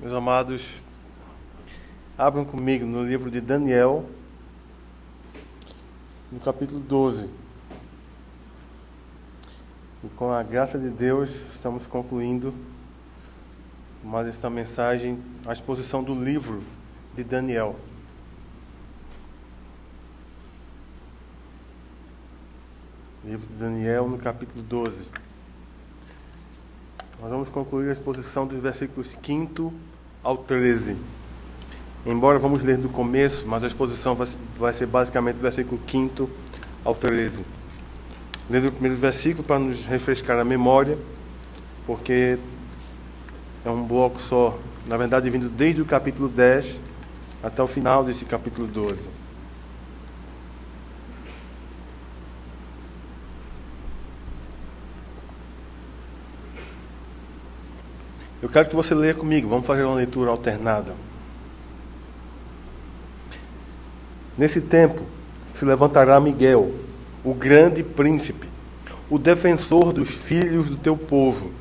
Meus amados, abram comigo no livro de Daniel, no capítulo 12. E com a graça de Deus, estamos concluindo mais esta mensagem, a exposição do livro de Daniel. Livro de Daniel, no capítulo 12. Nós vamos concluir a exposição dos versículos 5 ao 13. Embora vamos ler do começo, mas a exposição vai ser basicamente do versículo 5 ao 13. Lendo o primeiro versículo para nos refrescar a memória, porque é um bloco só, na verdade vindo desde o capítulo 10 até o final desse capítulo 12. Eu quero que você leia comigo, vamos fazer uma leitura alternada. Nesse tempo se levantará Miguel, o grande príncipe, o defensor dos filhos do teu povo,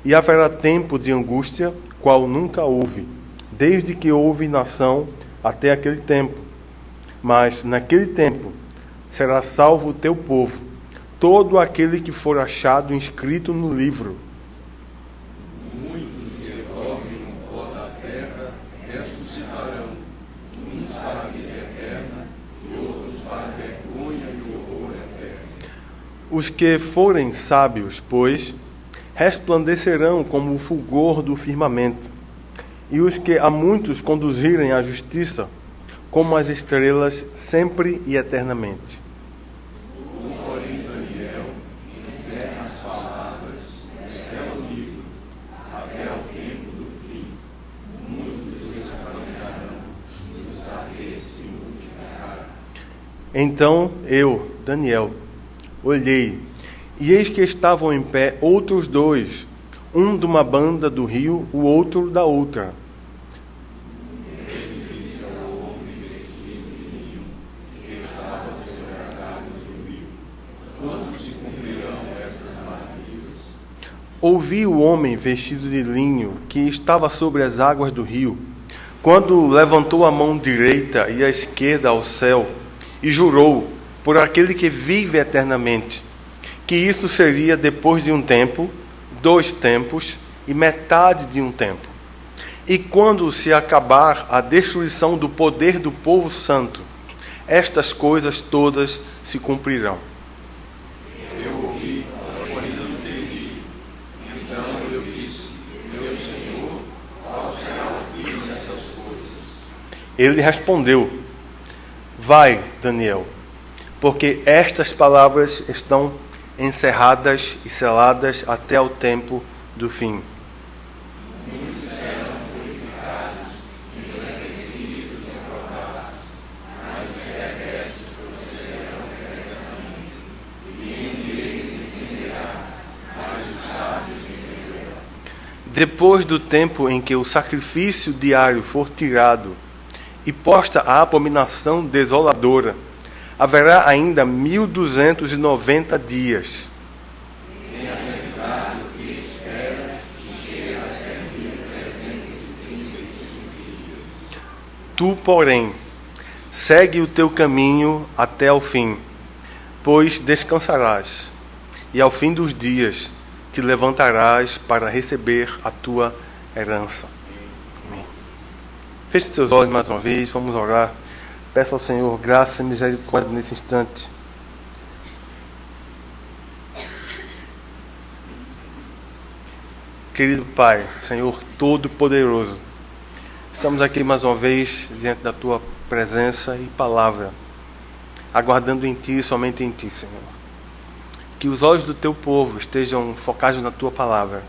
e haverá tempo de angústia, qual nunca houve, desde que houve nação até aquele tempo. Mas naquele tempo será salvo o teu povo, todo aquele que for achado inscrito no livro. Os que forem sábios, pois, resplandecerão como o fulgor do firmamento, e os que a muitos conduzirem à justiça, como as estrelas, sempre e eternamente. Porém, Daniel, encerra as palavras, sela o livro, até ao tempo do fim. Muitos descaminharão, e o saber se multiplicará. Então eu, Daniel, olhei, e eis que estavam em pé outros dois, um de uma banda do rio, o outro da outra. Ele disse ao homem vestido de linho, que estava sobre as águas do rio: quando se cumprirão estas maravilhas? Ouvi o homem vestido de linho, que estava sobre as águas do rio, quando levantou a mão direita e a esquerda ao céu, e jurou, por aquele que vive eternamente, que isso seria depois de um tempo, 2 tempos e metade de um tempo. E quando se acabar a destruição do poder do povo santo, estas coisas todas se cumprirão. Eu ouvi, porém não entendi. Então eu disse: meu Senhor, qual será o fim dessas coisas? Ele respondeu: vai, Daniel, porque estas palavras estão encerradas e seladas até o tempo do fim. Muitos serão purificados, embranquecidos e aprovados, mas os perversos procederão perversamente, e nenhum deles entenderá, mas os sábios entenderão. Depois do tempo em que o sacrifício diário for tirado e posta a abominação desoladora, haverá ainda 1290 dias. Bem-aventurado que espera e chega até 1335 dias. Tu, porém, segue o teu caminho até ao fim, pois descansarás, e ao fim dos dias te levantarás para receber a tua herança. Amém. Feche seus olhos mais uma vez, vamos orar. Peço ao Senhor graça e misericórdia nesse instante. Querido Pai, Senhor Todo-Poderoso, estamos aqui mais uma vez diante da Tua presença e palavra, aguardando em Ti, somente em Ti, Senhor. Que os olhos do Teu povo estejam focados na Tua palavra.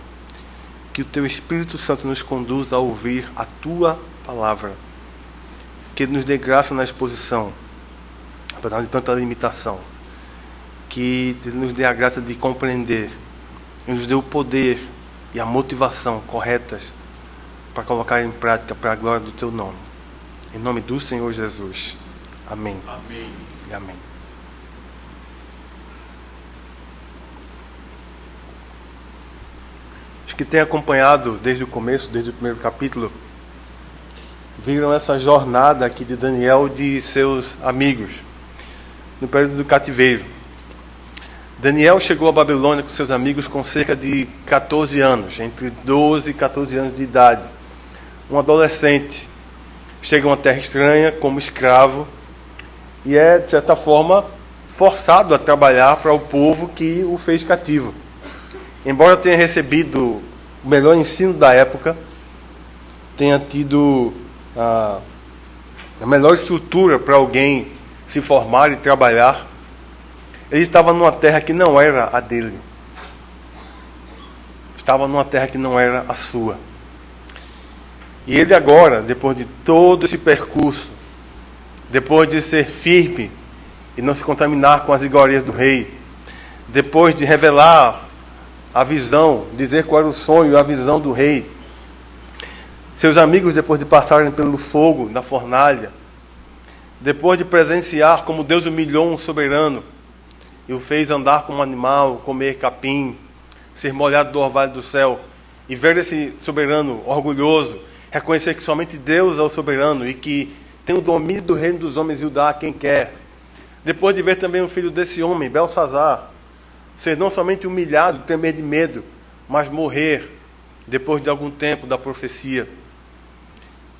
Que o Teu Espírito Santo nos conduza a ouvir a Tua palavra. Que Ele nos dê graça na exposição, apesar de tanta limitação. Que Ele nos dê a graça de compreender e nos dê o poder e a motivação corretas para colocar em prática para a glória do Teu nome. Em nome do Senhor Jesus. Amém. Amém. E amém. Os que têm acompanhado desde o começo, desde o primeiro capítulo, viram essa jornada aqui de Daniel e de seus amigos no período do cativeiro. Daniel chegou à Babilônia com seus amigos com cerca de 14 anos, entre 12 e 14 anos de idade. Um adolescente chega a uma terra estranha como escravo e é, de certa forma, forçado a trabalhar para o povo que o fez cativo. Embora tenha recebido o melhor ensino da época, tenha tido a melhor estrutura para alguém se formar e trabalhar, ele estava numa terra que não era a dele. Estava numa terra que não era a sua. E ele agora, depois de todo esse percurso, depois de ser firme e não se contaminar com as iguarias do rei, depois de revelar a visão, dizer qual era o sonho, a visão do rei, seus amigos, depois de passarem pelo fogo na fornalha, depois de presenciar como Deus humilhou um soberano e o fez andar como um animal, comer capim, ser molhado do orvalho do céu, e ver esse soberano orgulhoso, reconhecer que somente Deus é o soberano e que tem o domínio do reino dos homens e o dá a quem quer. Depois de ver também o filho desse homem, Belsazar, ser não somente humilhado, temer de medo, mas morrer depois de algum tempo da profecia.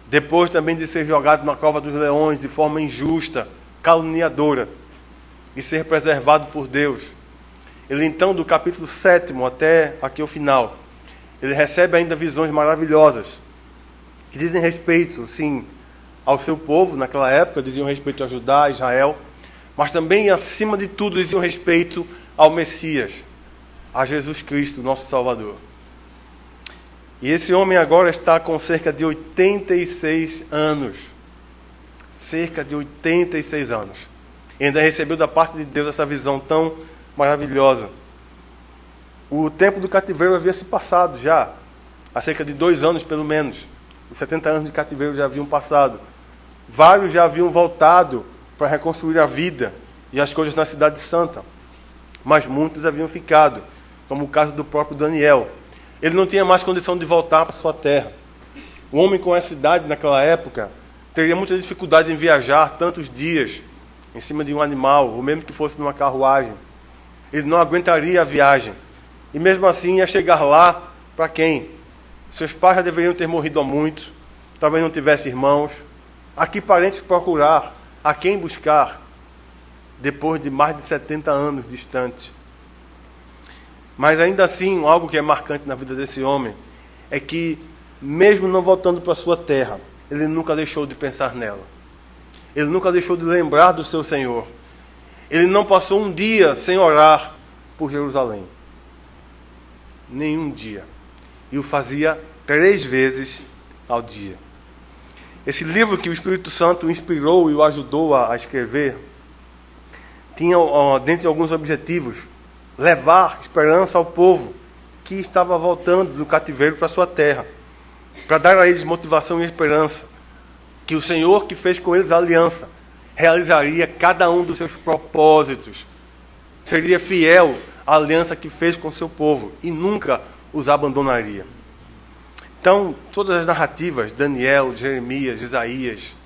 Depois também de ser jogado na cova dos leões de forma injusta, caluniadora, e ser preservado por Deus. Ele então, do capítulo 7 até aqui o final, ele recebe ainda visões maravilhosas, que dizem respeito, sim, ao seu povo naquela época, diziam respeito a Judá, a Israel, mas também, acima de tudo, diziam respeito ao Messias, a Jesus Cristo, nosso Salvador. E esse homem agora está com cerca de 86 anos. Cerca de 86 anos. E ainda recebeu da parte de Deus essa visão tão maravilhosa. O tempo do cativeiro havia se passado já. Há cerca de 2 anos, pelo menos. Os 70 anos de cativeiro já haviam passado. Vários já haviam voltado para reconstruir a vida e as coisas na cidade santa. Mas muitos haviam ficado, como o caso do próprio Daniel. Ele não tinha mais condição de voltar para sua terra. O homem com essa idade naquela época teria muita dificuldade em viajar tantos dias em cima de um animal, ou mesmo que fosse numa carruagem. Ele não aguentaria a viagem. E mesmo assim ia chegar lá para quem? Seus pais já deveriam ter morrido há muito, talvez não tivesse irmãos. A que parentes procurar? A quem buscar? Depois de mais de 70 anos distante. Mas ainda assim, algo que é marcante na vida desse homem é que, mesmo não voltando para a sua terra, ele nunca deixou de pensar nela. Ele nunca deixou de lembrar do seu Senhor. Ele não passou um dia sem orar por Jerusalém. Nenhum dia. E o fazia 3 vezes ao dia. Esse livro que o Espírito Santo o inspirou e o ajudou a escrever, tinha, dentre alguns objetivos, levar esperança ao povo que estava voltando do cativeiro para a sua terra, para dar a eles motivação e esperança, que o Senhor que fez com eles a aliança, realizaria cada um dos seus propósitos, seria fiel à aliança que fez com o seu povo, e nunca os abandonaria. Então, todas as narrativas, Daniel, Jeremias, Isaías,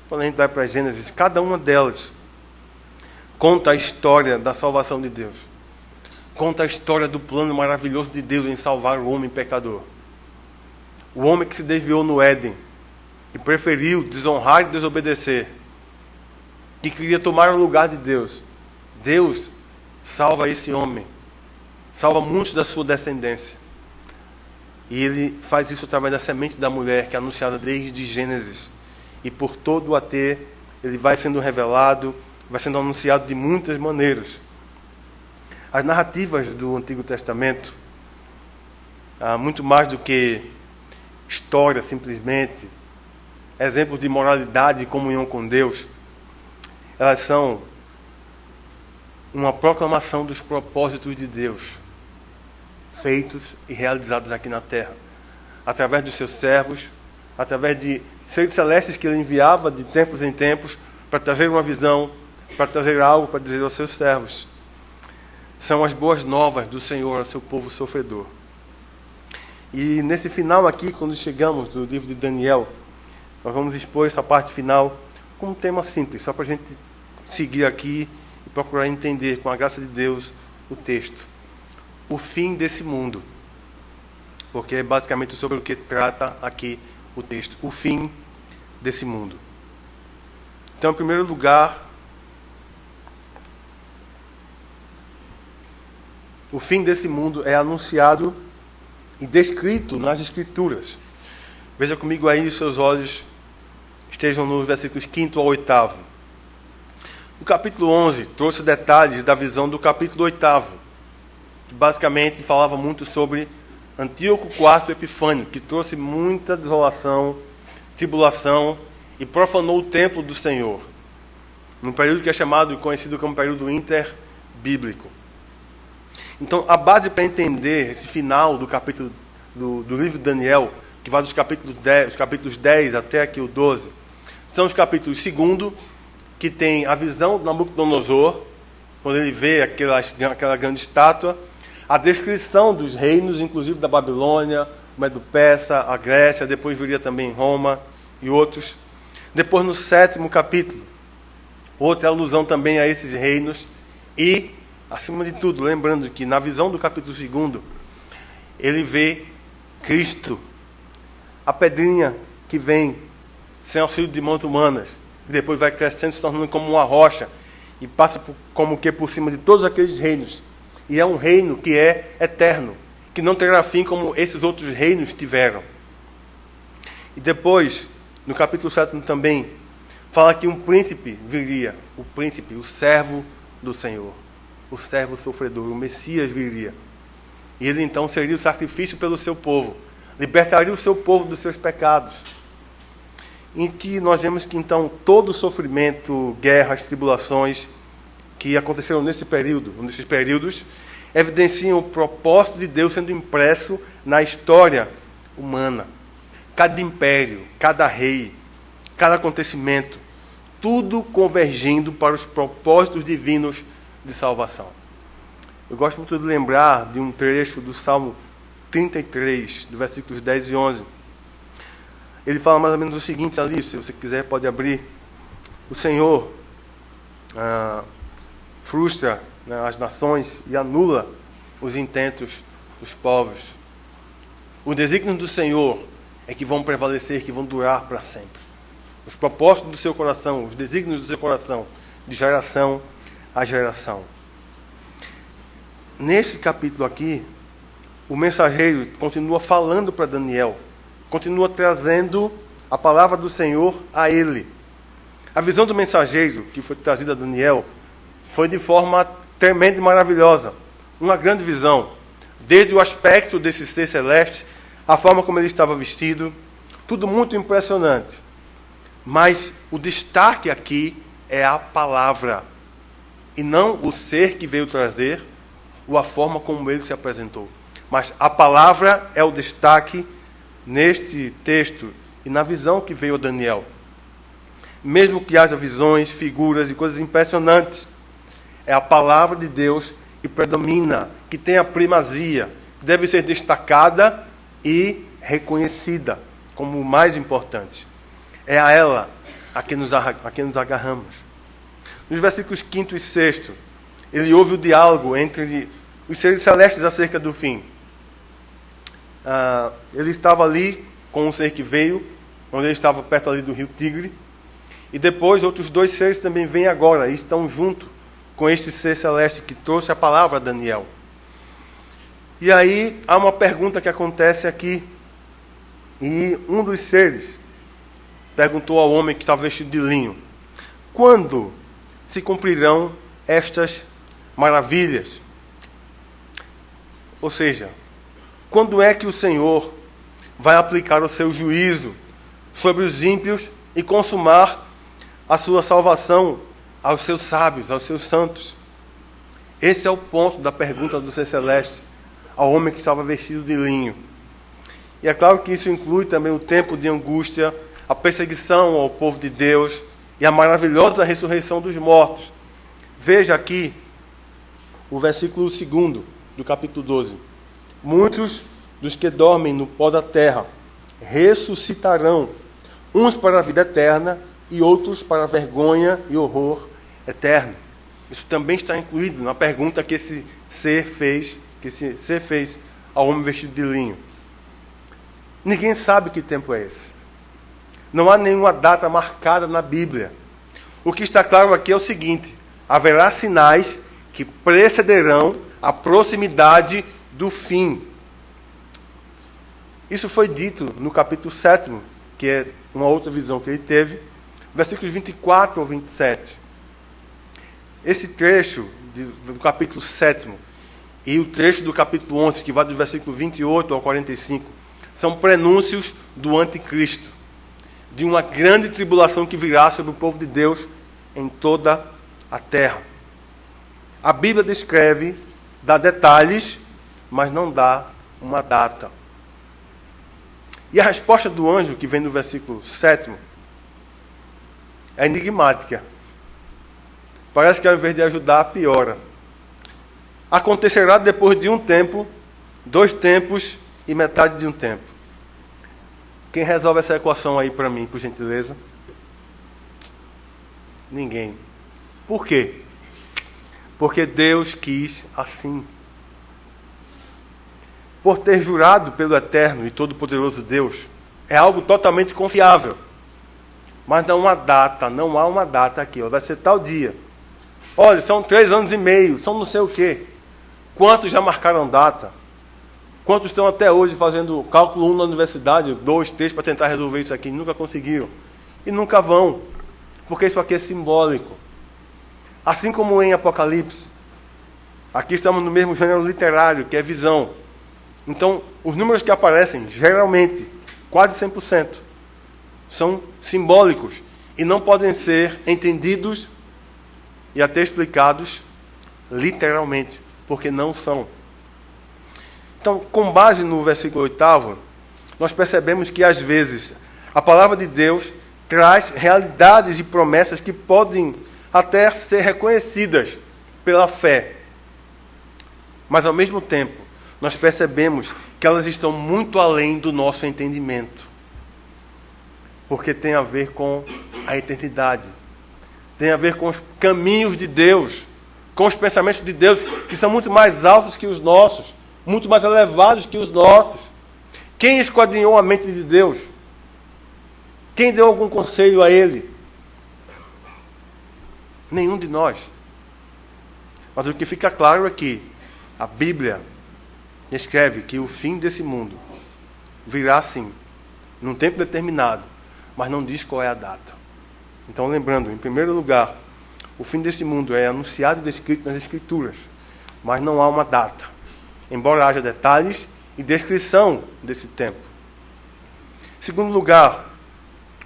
quando a gente vai para Gênesis, cada uma delas conta a história da salvação de Deus. Conta a história do plano maravilhoso de Deus em salvar o homem pecador. O homem que se desviou no Éden e preferiu desonrar e desobedecer, que queria tomar o lugar de Deus. Deus salva esse homem, salva muitos da sua descendência. E ele faz isso através da semente da mulher, que é anunciada desde Gênesis. E por todo o AT, ele vai sendo revelado, vai sendo anunciado de muitas maneiras. As narrativas do Antigo Testamento, muito mais do que história simplesmente, exemplos de moralidade e comunhão com Deus, elas são uma proclamação dos propósitos de Deus, feitos e realizados aqui na terra, através dos seus servos, através de seres celestes que ele enviava de tempos em tempos para trazer uma visão, para trazer algo para dizer aos seus servos. São as boas novas do Senhor ao seu povo sofredor. E nesse final aqui, quando chegamos do livro de Daniel, nós vamos expor essa parte final com um tema simples, só para a gente seguir aqui e procurar entender, com a graça de Deus, o texto. O fim desse mundo. Porque é basicamente sobre o que trata aqui o texto. O fim desse mundo. Então, em primeiro lugar, o fim desse mundo é anunciado e descrito nas Escrituras. Veja comigo aí, os seus olhos estejam nos versículos 5º ao 8º. O capítulo 11 trouxe detalhes da visão do capítulo 8º, que basicamente falava muito sobre Antíoco IV Epifânio, que trouxe muita desolação, tribulação e profanou o templo do Senhor, num período que é chamado e conhecido como período interbíblico. Então, a base para entender esse final do capítulo do livro de Daniel, que vai dos capítulos 10 até aqui o 12, são os capítulos 2º, que tem a visão de Nabucodonosor, quando ele vê aquela grande estátua, a descrição dos reinos, inclusive da Babilônia, o Medo-Persa, a Grécia, depois viria também Roma e outros. Depois, no 7º capítulo, outra alusão também a esses reinos e, acima de tudo, lembrando que na visão do capítulo 2º, ele vê Cristo, a pedrinha que vem sem auxílio de mãos humanas, e depois vai crescendo, se tornando como uma rocha, e passa como que por cima de todos aqueles reinos. E é um reino que é eterno, que não terá fim como esses outros reinos tiveram. E depois, no capítulo 7 também, fala que um príncipe viria, o príncipe, o servo do Senhor, o servo sofredor, o Messias viria. E ele então seria o sacrifício pelo seu povo, libertaria o seu povo dos seus pecados. Em que nós vemos que então todo o sofrimento, guerras, tribulações que aconteceram nesses períodos, evidenciam o propósito de Deus sendo impresso na história humana. Cada império, cada rei, cada acontecimento, tudo convergindo para os propósitos divinos de salvação. Eu gosto muito de lembrar de um trecho do Salmo 33, dos versículos 10 e 11. Ele fala mais ou menos o seguinte ali, se você quiser pode abrir. O Senhor frustra as nações e anula os intentos dos povos. O desígnio do Senhor é que vão prevalecer, que vão durar para sempre. Os propósitos do seu coração, os desígnios do seu coração, de geração a geração. Neste capítulo aqui, o mensageiro continua falando para Daniel, continua trazendo a palavra do Senhor a ele. A visão do mensageiro que foi trazida a Daniel foi de forma tremenda e maravilhosa. Uma grande visão. Desde o aspecto desse ser celeste, a forma como ele estava vestido, tudo muito impressionante. Mas o destaque aqui é a palavra, e não o ser que veio trazer, ou a forma como ele se apresentou. Mas a palavra é o destaque neste texto e na visão que veio a Daniel. Mesmo que haja visões, figuras e coisas impressionantes, é a palavra de Deus que predomina, que tem a primazia, deve ser destacada e reconhecida como o mais importante. É a ela a quem nos agarramos. Nos versículos 5º e 6º, ele ouve o diálogo entre os seres celestes acerca do fim. Ele estava ali com um ser que veio, onde ele estava perto ali do rio Tigre, e depois outros dois seres também vêm agora e estão junto com este ser celeste que trouxe a palavra a Daniel. E aí há uma pergunta que acontece aqui, e um dos seres perguntou ao homem que estava vestido de linho: quando se cumprirão estas maravilhas? Ou seja, quando é que o Senhor vai aplicar o seu juízo sobre os ímpios e consumar a sua salvação aos seus sábios, aos seus santos? Esse é o ponto da pergunta do ser celeste ao homem que estava vestido de linho. E é claro que isso inclui também o tempo de angústia, a perseguição ao povo de Deus e a maravilhosa ressurreição dos mortos. Veja aqui o versículo 2º do capítulo 12. Muitos dos que dormem no pó da terra ressuscitarão, uns para a vida eterna e outros para a vergonha e horror eterno. Isso também está incluído na pergunta que esse ser fez ao homem vestido de linho. Ninguém sabe que tempo é esse. Não há nenhuma data marcada na Bíblia. O que está claro aqui é o seguinte: haverá sinais que precederão a proximidade do fim. Isso foi dito no capítulo 7, que é uma outra visão que ele teve, versículos 24 ao 27. Esse trecho do capítulo 7 e o trecho do capítulo 11, que vai do versículo 28 ao 45, são prenúncios do anticristo, de uma grande tribulação que virá sobre o povo de Deus em toda a terra. A Bíblia descreve, dá detalhes, mas não dá uma data. E a resposta do anjo, que vem no versículo 7, é enigmática. Parece que ao invés de ajudar, piora. Acontecerá depois de um tempo, 2 tempos e metade de um tempo. Quem resolve essa equação aí para mim, por gentileza? Ninguém. Por quê? Porque Deus quis assim. Por ter jurado pelo eterno e todo-poderoso Deus, é algo totalmente confiável. Mas não há uma data aqui. Vai ser tal dia. Olha, são 3 anos e meio, são não sei o quê. Quantos já marcaram data? Quantos estão até hoje fazendo cálculo 1 na universidade, 2, 3, para tentar resolver isso aqui? Nunca conseguiram. E nunca vão. Porque isso aqui é simbólico. Assim como em Apocalipse. Aqui estamos no mesmo gênero literário, que é visão. Então, os números que aparecem, geralmente, quase 100%, são simbólicos. E não podem ser entendidos e até explicados literalmente. Porque não são. Então, com base no versículo 8, nós percebemos que, às vezes, a palavra de Deus traz realidades e promessas que podem até ser reconhecidas pela fé. Mas, ao mesmo tempo, nós percebemos que elas estão muito além do nosso entendimento. Porque tem a ver com a eternidade. Tem a ver com os caminhos de Deus, com os pensamentos de Deus, que são muito mais altos que os nossos, muito mais elevados que os nossos. Quem esquadrinhou a mente de Deus? Quem deu algum conselho a Ele? Nenhum de nós. Mas o que fica claro é que a Bíblia escreve que o fim desse mundo virá sim, num tempo determinado, mas não diz qual é a data. Então, lembrando, em primeiro lugar, o fim desse mundo é anunciado e descrito nas Escrituras, mas não há uma data, embora haja detalhes e descrição desse tempo. Em segundo lugar,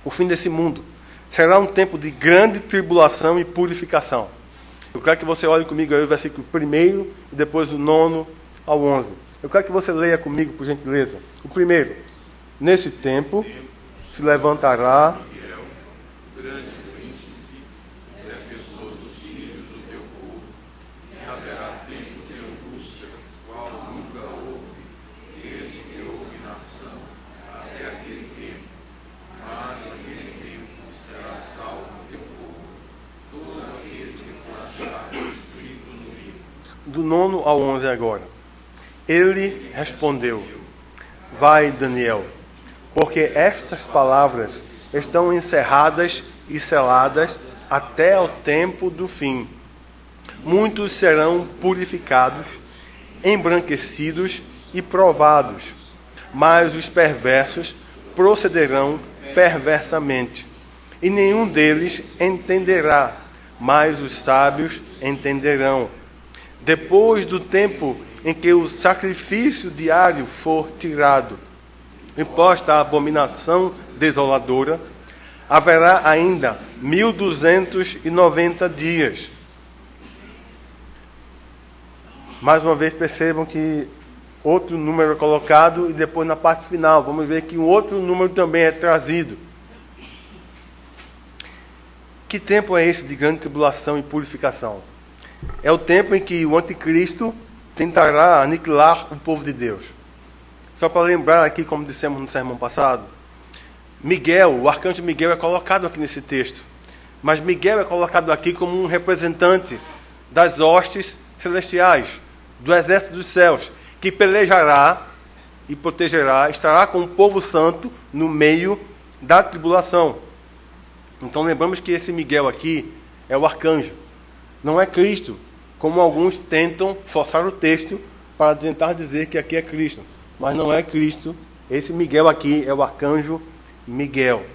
o fim desse mundo será um tempo de grande tribulação e purificação. Eu quero que você olhe comigo aí o versículo 1 e depois o 9 ao 11. Eu quero que você leia comigo, por gentileza. O primeiro: nesse tempo se levantará grande príncipe, defensor dos filhos do teu povo, e haverá tempo de angústia, qual nunca houve, desde que houve nação, até aquele tempo. Mas naquele tempo será salvo o teu povo, todo aquele que for achado escrito no livro. Do 9 ao 11 agora. Ele respondeu: vai, Daniel, porque estas palavras estão encerradas e seladas até ao tempo do fim. Muitos serão purificados, embranquecidos e provados, mas os perversos procederão perversamente, e nenhum deles entenderá, mas os sábios entenderão. Depois do tempo em que o sacrifício diário for tirado, imposta a abominação desoladora, haverá ainda 1290 dias. Mais uma vez percebam que outro número é colocado e depois na parte final vamos ver que um outro número também é trazido. Que tempo é esse de grande tribulação e purificação? É o tempo em que o anticristo tentará aniquilar o povo de Deus. Só para lembrar aqui, como dissemos no sermão passado, Miguel, o arcanjo Miguel é colocado aqui nesse texto. Mas Miguel é colocado aqui como um representante das hostes celestiais, do exército dos céus, que pelejará e protegerá, estará com o povo santo no meio da tribulação. Então lembramos que esse Miguel aqui é o arcanjo, não é Cristo, como alguns tentam forçar o texto para tentar dizer que aqui é Cristo. Mas não é Cristo, esse Miguel aqui é o arcanjo Miguel.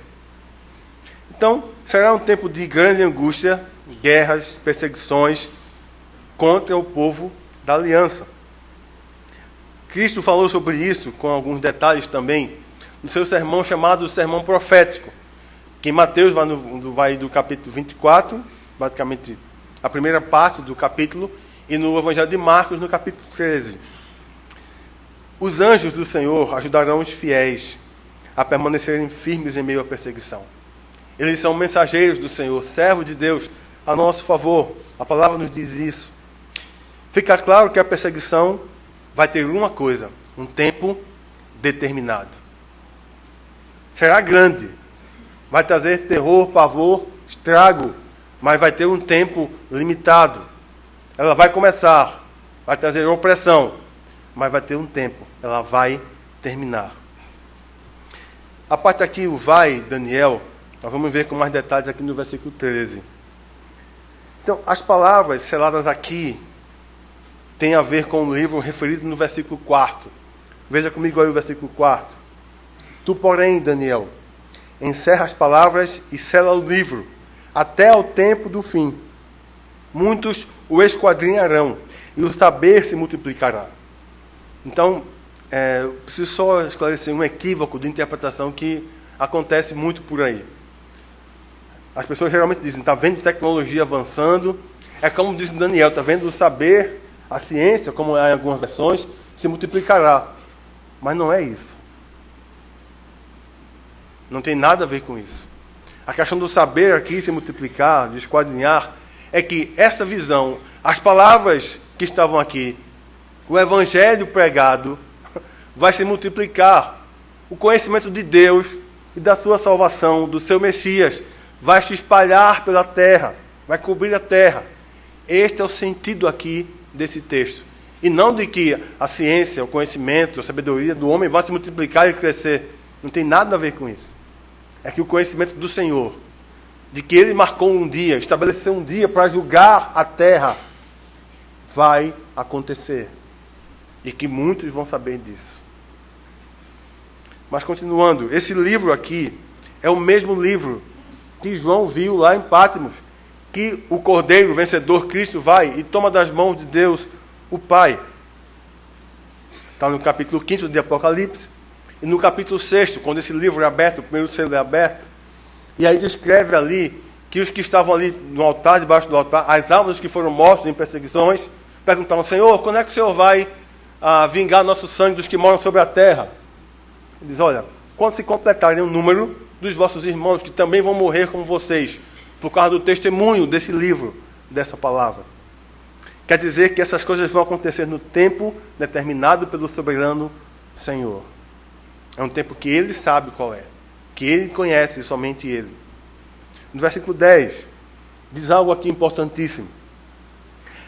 Então, será um tempo de grande angústia, guerras, perseguições contra o povo da aliança. Cristo falou sobre isso, com alguns detalhes também, no seu sermão chamado Sermão Profético, que em Mateus vai do capítulo 24, basicamente a primeira parte do capítulo, e no Evangelho de Marcos, no capítulo 13. Os anjos do Senhor ajudarão os fiéis a permanecerem firmes em meio à perseguição. Eles são mensageiros do Senhor, servos de Deus, a nosso favor. A palavra nos diz isso. Fica claro que a perseguição vai ter uma coisa, um tempo determinado. Será grande, vai trazer terror, pavor, estrago, mas vai ter um tempo limitado. Ela vai começar, vai trazer opressão, mas vai ter um tempo, ela vai terminar. A parte aqui, o vai, Daniel, nós vamos ver com mais detalhes aqui no versículo 13. Então, as palavras seladas aqui têm a ver com o livro referido no versículo 4. Veja comigo aí o versículo 4. Tu, porém, Daniel, encerra as palavras e sela o livro, até ao tempo do fim. Muitos o esquadrinharão, e o saber se multiplicará. Então, preciso só esclarecer um equívoco de interpretação que acontece muito por aí. As pessoas geralmente dizem, está vendo tecnologia avançando, é como diz Daniel, está vendo o saber, a ciência, como há em algumas versões, se multiplicará. Mas não é isso. Não tem nada a ver com isso. A questão do saber aqui se multiplicar, de esquadrinhar, é que essa visão, as palavras que estavam aqui, o evangelho pregado, vai se multiplicar. O conhecimento de Deus e da sua salvação, do seu Messias, vai se espalhar pela terra, vai cobrir a terra. Este é o sentido aqui desse texto. E não de que a ciência, o conhecimento, a sabedoria do homem vai se multiplicar e crescer. Não tem nada a ver com isso. É que o conhecimento do Senhor, de que Ele marcou um dia, estabeleceu um dia para julgar a terra, vai acontecer. E que muitos vão saber disso. Mas continuando, esse livro aqui é o mesmo livro que João viu lá em Patmos, que o Cordeiro vencedor Cristo vai e toma das mãos de Deus, o Pai. Está no capítulo 5 de Apocalipse. E no capítulo 6, quando esse livro é aberto, o primeiro selo é aberto, e aí descreve ali que os que estavam ali no altar, debaixo do altar, as almas que foram mortas em perseguições, perguntavam, Senhor, quando é que o Senhor vai vingar nosso sangue dos que moram sobre a terra? Ele diz, olha, quando se completarem o número dos vossos irmãos, que também vão morrer como vocês, por causa do testemunho desse livro, dessa palavra. Quer dizer que essas coisas vão acontecer no tempo determinado pelo soberano Senhor. É um tempo que Ele sabe qual é, que Ele conhece, somente Ele. No versículo 10, diz algo aqui importantíssimo.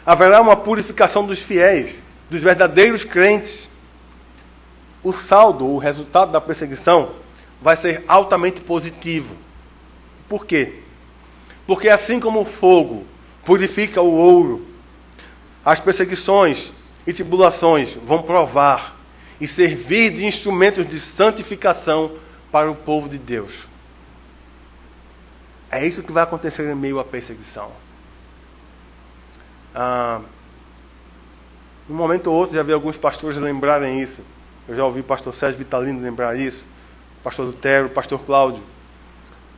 Haverá uma purificação dos fiéis, dos verdadeiros crentes. O saldo, o resultado da perseguição, vai ser altamente positivo. Por quê? Porque assim como o fogo purifica o ouro, as perseguições e tribulações vão provar e servir de instrumentos de santificação para o povo de Deus. É isso que vai acontecer em meio à perseguição. Um momento ou outro, já vi alguns pastores lembrarem isso. Eu já ouvi o pastor Sérgio Vitalino lembrar isso, o pastor Lutero, o pastor Cláudio.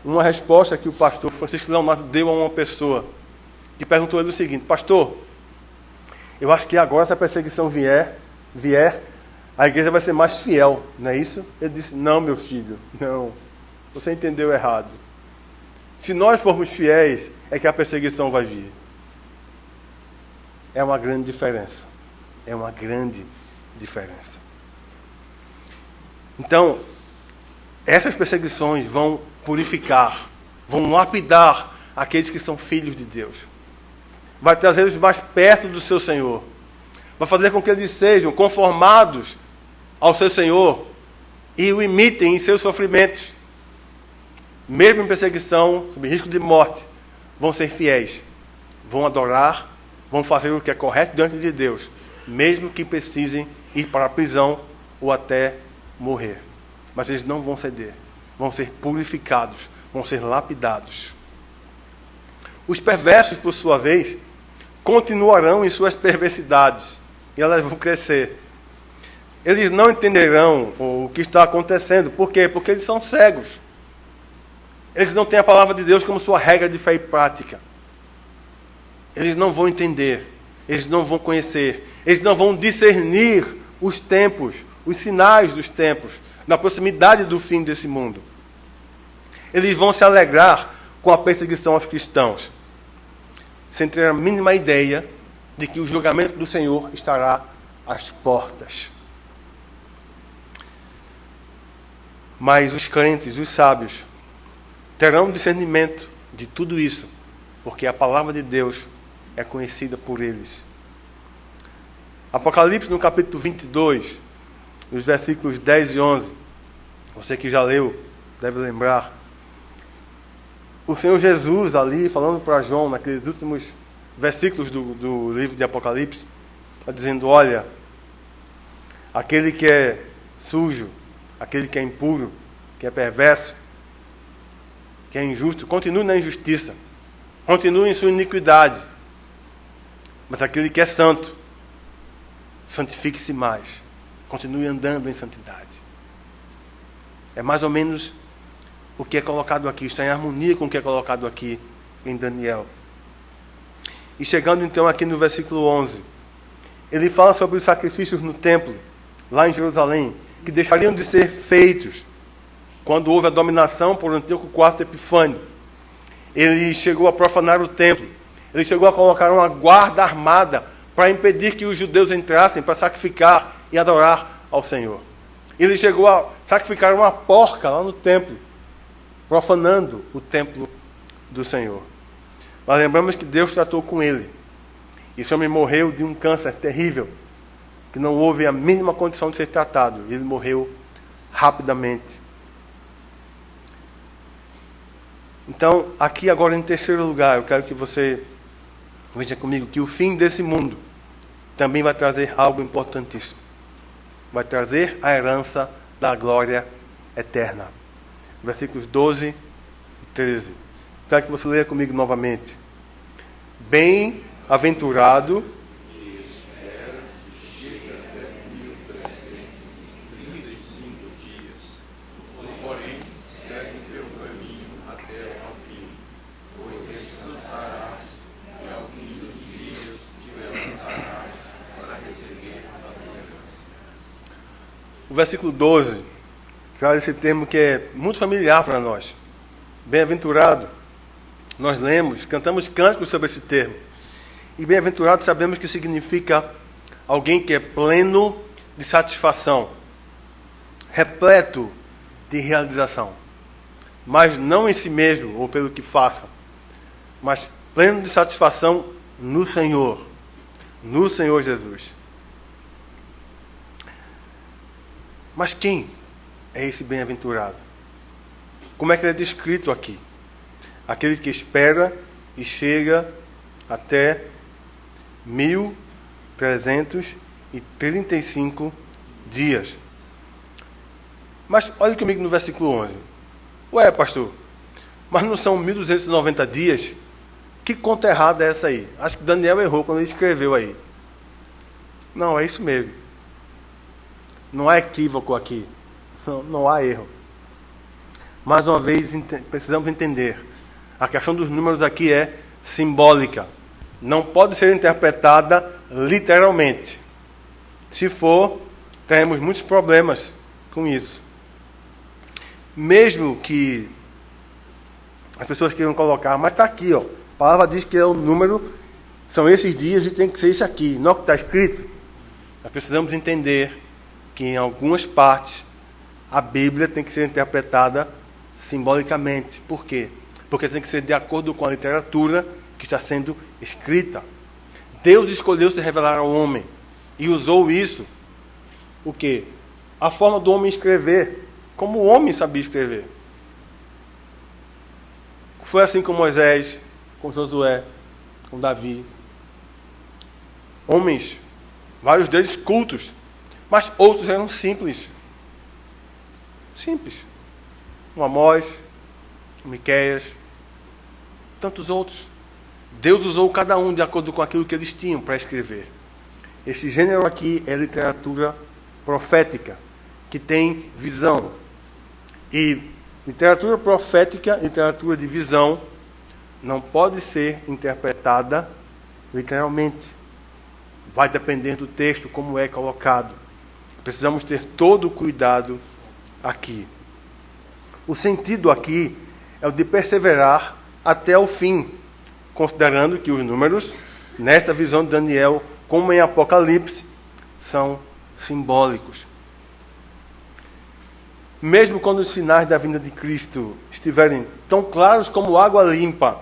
Uma resposta que o pastor Francisco Leonardo deu a uma pessoa, que perguntou ele o seguinte, pastor, eu acho que agora, se a perseguição vier, a igreja vai ser mais fiel, não é isso? Ele disse, não, meu filho, não, você entendeu errado. Se nós formos fiéis, é que a perseguição vai vir. É uma grande diferença. É uma grande diferença. Então, essas perseguições vão purificar, vão lapidar aqueles que são filhos de Deus. Vai trazê-los mais perto do seu Senhor. Vai fazer com que eles sejam conformados ao seu Senhor e o imitem em seus sofrimentos. Mesmo em perseguição, sob risco de morte, vão ser fiéis. Vão adorar, vão fazer o que é correto diante de Deus, mesmo que precisem ir para a prisão ou até morrer. Mas eles não vão ceder. Vão ser purificados, vão ser lapidados. Os perversos, por sua vez, continuarão em suas perversidades. E elas vão crescer. Eles não entenderão o que está acontecendo. Por quê? Porque eles são cegos. Eles não têm a palavra de Deus como sua regra de fé e prática. Eles não vão entender. Eles não vão conhecer. Eles não vão discernir os tempos, os sinais dos tempos, na proximidade do fim desse mundo. Eles vão se alegrar com a perseguição aos cristãos, sem ter a mínima ideia de que o julgamento do Senhor estará às portas. Mas os crentes, os sábios, terão discernimento de tudo isso, porque a palavra de Deus é conhecida por eles. Apocalipse, no capítulo 22, nos versículos 10 e 11, você que já leu, deve lembrar, o Senhor Jesus ali, falando para João, naqueles últimos versículos do livro de Apocalipse, está dizendo, olha, aquele que é sujo, aquele que é impuro, que é perverso, que é injusto, continue na injustiça, continue em sua iniquidade, mas aquele que é santo, santifique-se mais, continue andando em santidade. É mais ou menos o que é colocado aqui, está em harmonia com o que é colocado aqui em Daniel. E chegando então aqui no versículo 11, ele fala sobre os sacrifícios no templo, lá em Jerusalém, que deixariam de ser feitos quando houve a dominação por Antíoco IV Epifânio. Ele chegou a profanar o templo, ele chegou a colocar uma guarda armada para impedir que os judeus entrassem para sacrificar e adorar ao Senhor. Ele chegou a sacrificar uma porca lá no templo, profanando o templo do Senhor. Mas lembramos que Deus tratou com ele. E esse homem morreu de um câncer terrível, que não houve a mínima condição de ser tratado. Ele morreu rapidamente. Então, aqui agora em terceiro lugar, eu quero que você veja comigo que o fim desse mundo também vai trazer algo importantíssimo. Vai trazer a herança da glória eterna. Versículos 12 e 13. Quero que você leia comigo novamente. Bem-aventurado o versículo 12, traz esse termo que é muito familiar para nós. Bem-aventurado. Nós lemos, cantamos cânticos sobre esse termo. E bem-aventurado sabemos que significa alguém que é pleno de satisfação, repleto de realização. Mas não em si mesmo ou pelo que faça, mas pleno de satisfação no Senhor Jesus. Mas quem é esse bem-aventurado? Como é que ele é descrito aqui? Aquele que espera e chega até 1335 dias. Mas olhe comigo no versículo 11. Ué, pastor, mas não são 1290 dias? Que conta errada é essa aí? Acho que Daniel errou quando ele escreveu aí. Não, é isso mesmo. Não há equívoco aqui. Não há erro. Mais uma vez, precisamos entender. A questão dos números aqui é simbólica. Não pode ser interpretada literalmente. Se for, teremos muitos problemas com isso. Mesmo que as pessoas queiram colocar, mas está aqui, ó. A palavra diz que é o número, são esses dias e tem que ser isso aqui. Não é o que está escrito. Nós precisamos entender que em algumas partes a Bíblia tem que ser interpretada simbolicamente. Por quê? Porque tem que ser de acordo com a literatura que está sendo escrita. Deus escolheu se revelar ao homem e usou isso, o quê? A forma do homem escrever, como o homem sabia escrever. Foi assim com Moisés, com Josué, com Davi. Homens, vários deles cultos, mas outros eram simples. Simples. Um Amós, um Miqueias, tantos outros. Deus usou cada um de acordo com aquilo que eles tinham para escrever. Esse gênero aqui é literatura profética, que tem visão. E literatura profética, literatura de visão, não pode ser interpretada literalmente. Vai depender do texto, como é colocado. Precisamos ter todo o cuidado aqui. O sentido aqui é o de perseverar até o fim, considerando que os números, nesta visão de Daniel, como em Apocalipse, são simbólicos. Mesmo quando os sinais da vinda de Cristo estiverem tão claros como água limpa,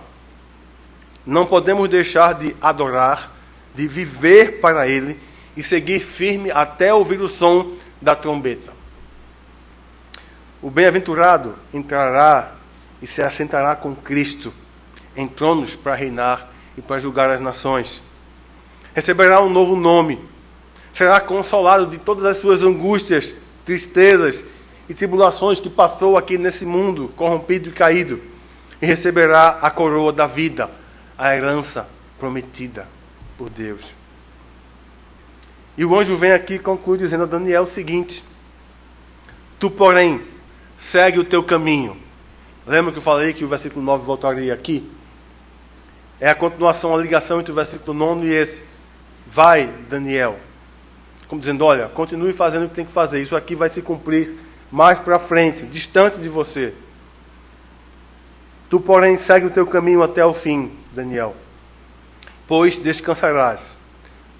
não podemos deixar de adorar, de viver para Ele e seguir firme até ouvir o som da trombeta. O bem-aventurado entrará e se assentará com Cristo em tronos para reinar e para julgar as nações. Receberá um novo nome. Será consolado de todas as suas angústias, tristezas e tribulações que passou aqui nesse mundo corrompido e caído. E receberá a coroa da vida, a herança prometida por Deus. E o anjo vem aqui e conclui dizendo a Daniel o seguinte: tu, porém, segue o teu caminho. Lembra que eu falei que o versículo 9 voltaria aqui? É a continuação, a ligação entre o versículo 9 e esse. Vai, Daniel. Como dizendo, olha, continue fazendo o que tem que fazer. Isso aqui vai se cumprir mais para frente, distante de você. Tu, porém, segue o teu caminho até o fim, Daniel. Pois descansarás.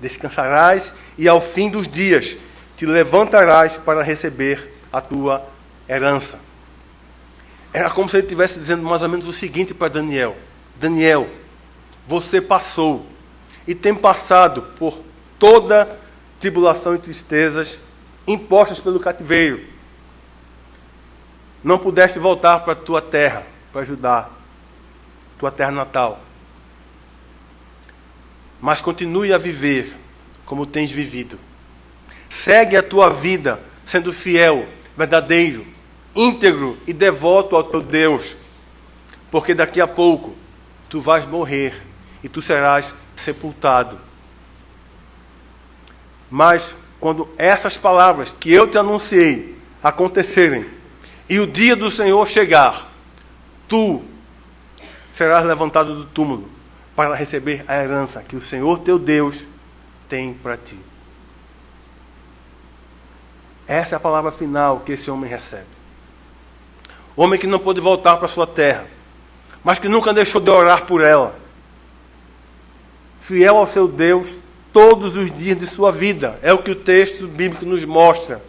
Descansarás e ao fim dos dias te levantarás para receber a tua herança. Era como se ele estivesse dizendo mais ou menos o seguinte para Daniel: Daniel, você passou e tem passado por toda tribulação e tristezas impostas pelo cativeiro. Não pudeste voltar para a tua terra, para Judá, tua terra natal. Mas continue a viver como tens vivido. Segue a tua vida sendo fiel, verdadeiro, íntegro e devoto ao teu Deus. Porque daqui a pouco tu vais morrer e tu serás sepultado. Mas quando essas palavras que eu te anunciei acontecerem e o dia do Senhor chegar, tu serás levantado do túmulo para receber a herança que o Senhor teu Deus tem para ti. Essa é a palavra final que esse homem recebe. Homem que não pôde voltar para sua terra, mas que nunca deixou de orar por ela. Fiel ao seu Deus todos os dias de sua vida. É o que o texto bíblico nos mostra.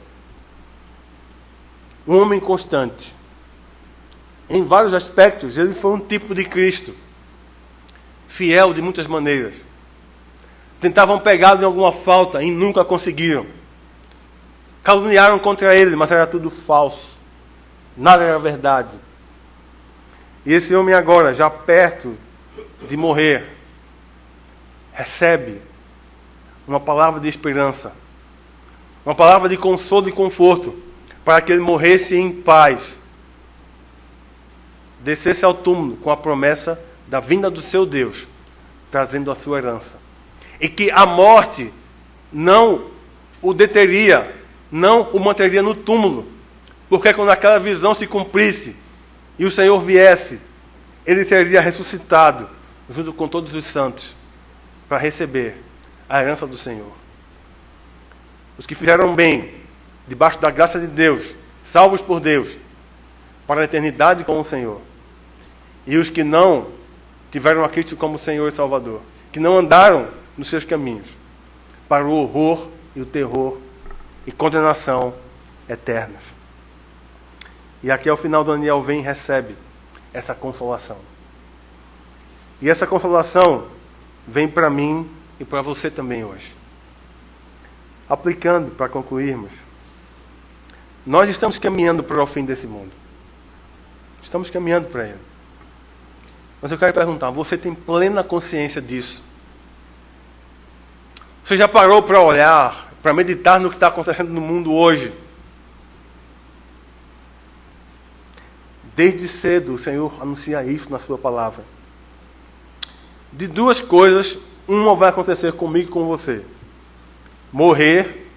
Um homem constante. Em vários aspectos, ele foi um tipo de Cristo. Fiel de muitas maneiras. Tentavam pegá-lo em alguma falta e nunca conseguiram. Caluniaram contra ele, mas era tudo falso. Nada era verdade. E esse homem agora, já perto de morrer, recebe uma palavra de esperança, uma palavra de consolo e conforto, para que ele morresse em paz, descesse ao túmulo com a promessa da vinda do seu Deus, trazendo a sua herança. E que a morte não o deteria, não o manteria no túmulo, porque quando aquela visão se cumprisse e o Senhor viesse, ele seria ressuscitado junto com todos os santos para receber a herança do Senhor. Os que fizeram bem, debaixo da graça de Deus, salvos por Deus, para a eternidade com o Senhor. E os que não tiveram a Cristo como Senhor e Salvador, que não andaram nos seus caminhos, para o horror e o terror e condenação eternas. E aqui ao final Daniel vem e recebe essa consolação. E essa consolação vem para mim e para você também hoje. Aplicando, para concluirmos, nós estamos caminhando para o fim desse mundo. Estamos caminhando para ele. Mas eu quero perguntar, você tem plena consciência disso? Você já parou para olhar, para meditar no que está acontecendo no mundo hoje? Desde cedo o Senhor anuncia isso na sua palavra. De duas coisas, uma vai acontecer comigo e com você. Morrer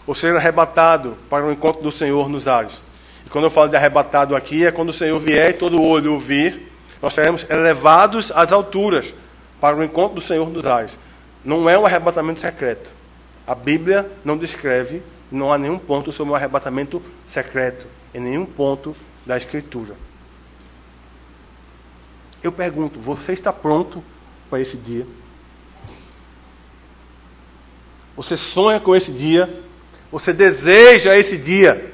ou ser arrebatado para o encontro do Senhor nos ares. E quando eu falo de arrebatado aqui, é quando o Senhor vier e todo olho o vir, nós seremos elevados às alturas para o encontro do Senhor nos ares. Não é um arrebatamento secreto. A Bíblia não descreve, não há nenhum ponto sobre um arrebatamento secreto, em nenhum ponto da Escritura. Eu pergunto, você está pronto para esse dia? Você sonha com esse dia? Você deseja esse dia?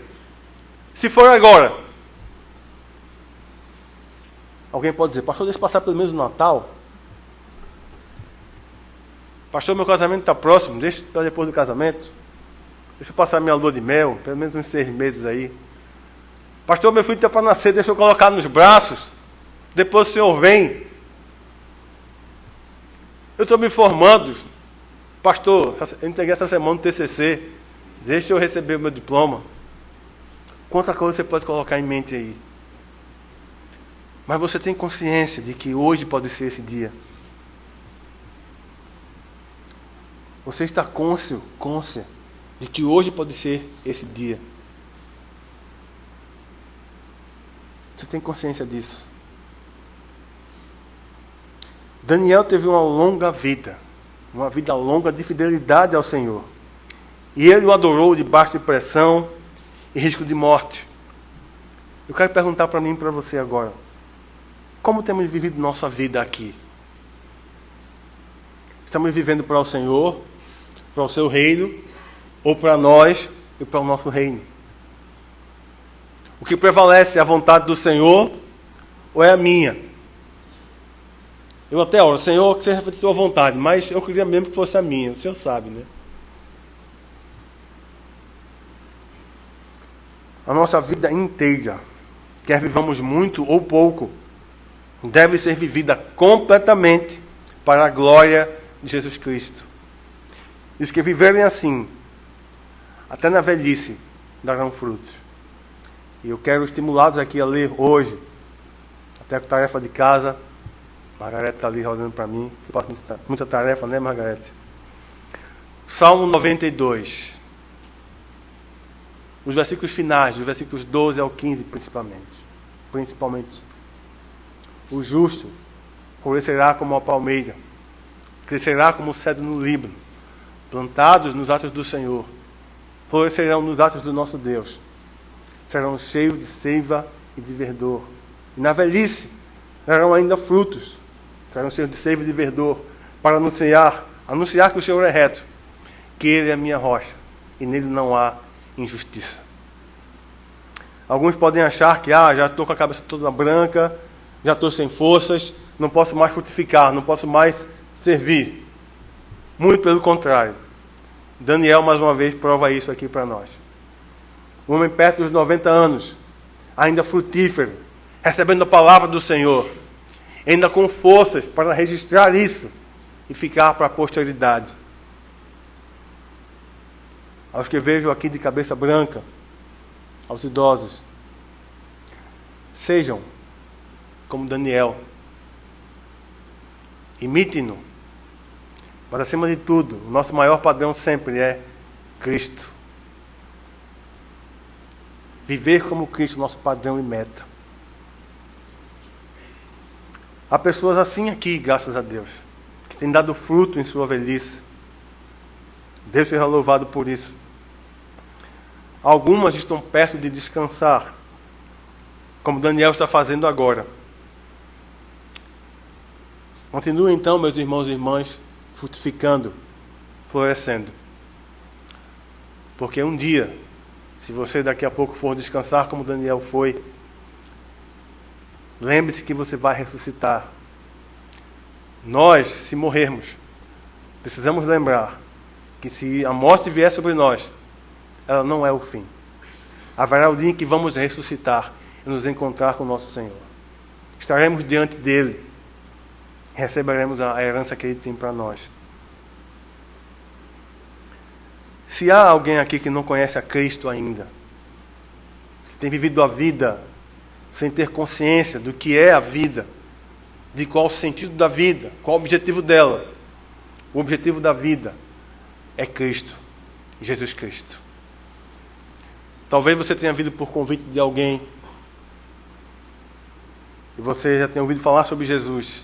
Se for agora, alguém pode dizer, pastor, deixa eu passar pelo menos o Natal. Pastor, meu casamento está próximo, deixa para depois do casamento. Deixa eu passar minha lua de mel, pelo menos uns 6 meses aí. Pastor, meu filho está para nascer, deixa eu colocar nos braços. Depois o Senhor vem. Eu estou me formando. Pastor, eu entreguei essa semana no TCC. Deixa eu receber o meu diploma. Quanta coisa você pode colocar em mente aí. Mas você tem consciência de que hoje pode ser esse dia. Você está côncia de que hoje pode ser esse dia. Você tem consciência disso? Daniel teve uma longa vida. Uma vida longa de fidelidade ao Senhor. E ele o adorou debaixo de pressão e risco de morte. Eu quero perguntar para mim e para você agora. Como temos vivido nossa vida aqui? Estamos vivendo para o Senhor, para o seu reino, ou para nós e para o nosso reino? O que prevalece é a vontade do Senhor ou é a minha? Eu até oro, Senhor, que seja feita a sua vontade, mas eu queria mesmo que fosse a minha, o Senhor sabe, né? A nossa vida inteira, quer vivamos muito ou pouco, deve ser vivida completamente para a glória de Jesus Cristo. Diz que viverem assim, até na velhice, darão frutos. E eu quero estimulá-los aqui a ler hoje, até com tarefa de casa. Margarete está ali olhando para mim. Muita tarefa, né, Margarete? Salmo 92. Os versículos finais, dos versículos 12 ao 15, principalmente. O justo florescerá como a palmeira, crescerá como o cedro no Líbano, plantados nos atos do Senhor, florescerão nos atos do nosso Deus, serão cheios de seiva e de verdor, e na velhice darão ainda frutos, serão cheios de seiva e de verdor, para anunciar que o Senhor é reto, que Ele é a minha rocha, e nele não há injustiça. Alguns podem achar que já estou com a cabeça toda branca, já estou sem forças, não posso mais frutificar, não posso mais servir. Muito pelo contrário. Daniel, mais uma vez, prova isso aqui para nós. Um homem perto dos 90 anos, ainda frutífero, recebendo a palavra do Senhor, ainda com forças para registrar isso e ficar para a posteridade. Aos que vejo aqui de cabeça branca, aos idosos, sejam como Daniel, imite-no, mas acima de tudo, o nosso maior padrão sempre é Cristo. Viver como Cristo, nosso padrão e meta. Há pessoas assim aqui, graças a Deus, que têm dado fruto em sua velhice. Deus seja louvado por isso. Algumas estão perto de descansar, como Daniel está fazendo agora. Continue então, meus irmãos e irmãs, frutificando, florescendo. Porque um dia Se você daqui a pouco for descansar como Daniel foi, lembre-se que você vai ressuscitar. Nós, se morrermos, precisamos lembrar que se a morte vier sobre nós, ela não é o fim. Haverá o dia em que vamos ressuscitar e nos encontrar com o nosso Senhor. Estaremos diante dele. Receberemos a herança que ele tem para nós. Se há alguém aqui que não conhece a Cristo ainda, que tem vivido a vida sem ter consciência do que é a vida, de qual o sentido da vida, qual o objetivo dela, o objetivo da vida é Cristo, Jesus Cristo. Talvez você tenha vindo por convite de alguém e você já tenha ouvido falar sobre Jesus,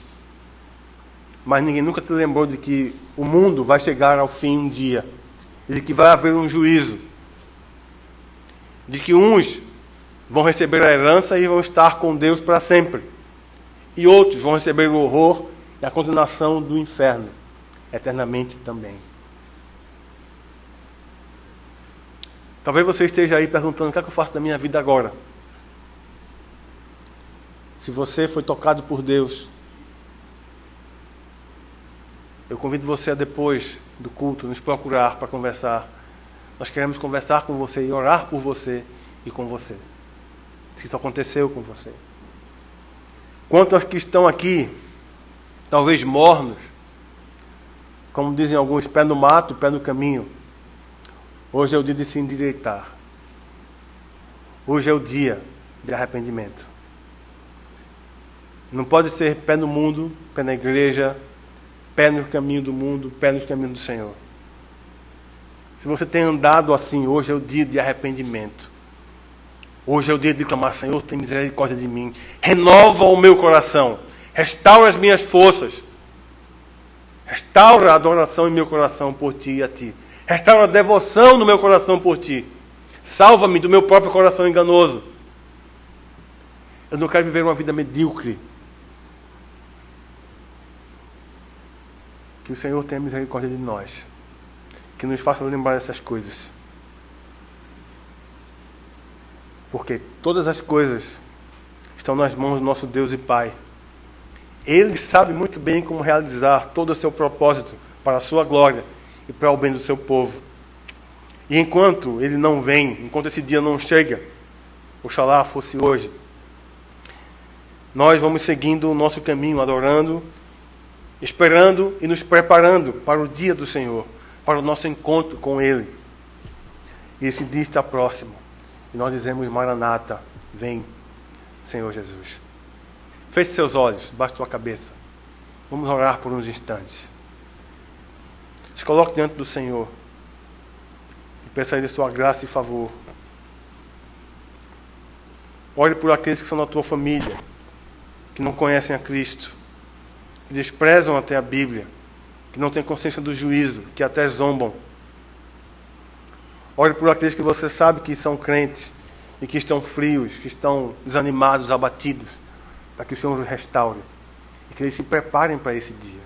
mas ninguém nunca te lembrou de que o mundo vai chegar ao fim um dia, e de que vai haver um juízo, de que uns vão receber a herança e vão estar com Deus para sempre, e outros vão receber o horror e a condenação do inferno, eternamente também. Talvez você esteja aí perguntando: o que é que eu faço da minha vida agora? Se você foi tocado por Deus, eu convido você a, depois do culto, nos procurar para conversar. Nós queremos conversar com você e orar por você e com você, se isso aconteceu com você. Quanto aos que estão aqui, talvez mornos, como dizem alguns, pé no mato, pé no caminho, hoje é o dia de se endireitar. Hoje é o dia de arrependimento. Não pode ser pé no mundo, pé na igreja, pé no caminho do mundo, pé no caminho do Senhor. Se você tem andado assim, hoje é o dia de arrependimento. Hoje é o dia de clamar: Senhor, tem misericórdia de mim. Renova o meu coração. Restaura as minhas forças. Restaura a adoração em meu coração por Ti e a Ti. Restaura a devoção no meu coração por Ti. Salva-me do meu próprio coração enganoso. Eu não quero viver uma vida medíocre. Que o Senhor tenha misericórdia de nós. Que nos faça lembrar dessas coisas. Porque todas as coisas estão nas mãos do nosso Deus e Pai. Ele sabe muito bem como realizar todo o seu propósito para a sua glória e para o bem do seu povo. E enquanto Ele não vem, enquanto esse dia não chega, oxalá fosse hoje, nós vamos seguindo o nosso caminho, adorando, esperando e nos preparando para o dia do Senhor, para o nosso encontro com Ele. E esse dia está próximo. E nós dizemos: Maranata, vem, Senhor Jesus. Feche seus olhos, baixe tua cabeça. Vamos orar por uns instantes. Se coloque diante do Senhor e peça a Ele sua graça e favor. Ore por aqueles que são da tua família, que não conhecem a Cristo, que desprezam até a Bíblia, que não têm consciência do juízo, que até zombam. Ore por aqueles que você sabe que são crentes e que estão frios, que estão desanimados, abatidos, para que o Senhor os restaure e que eles se preparem para esse dia.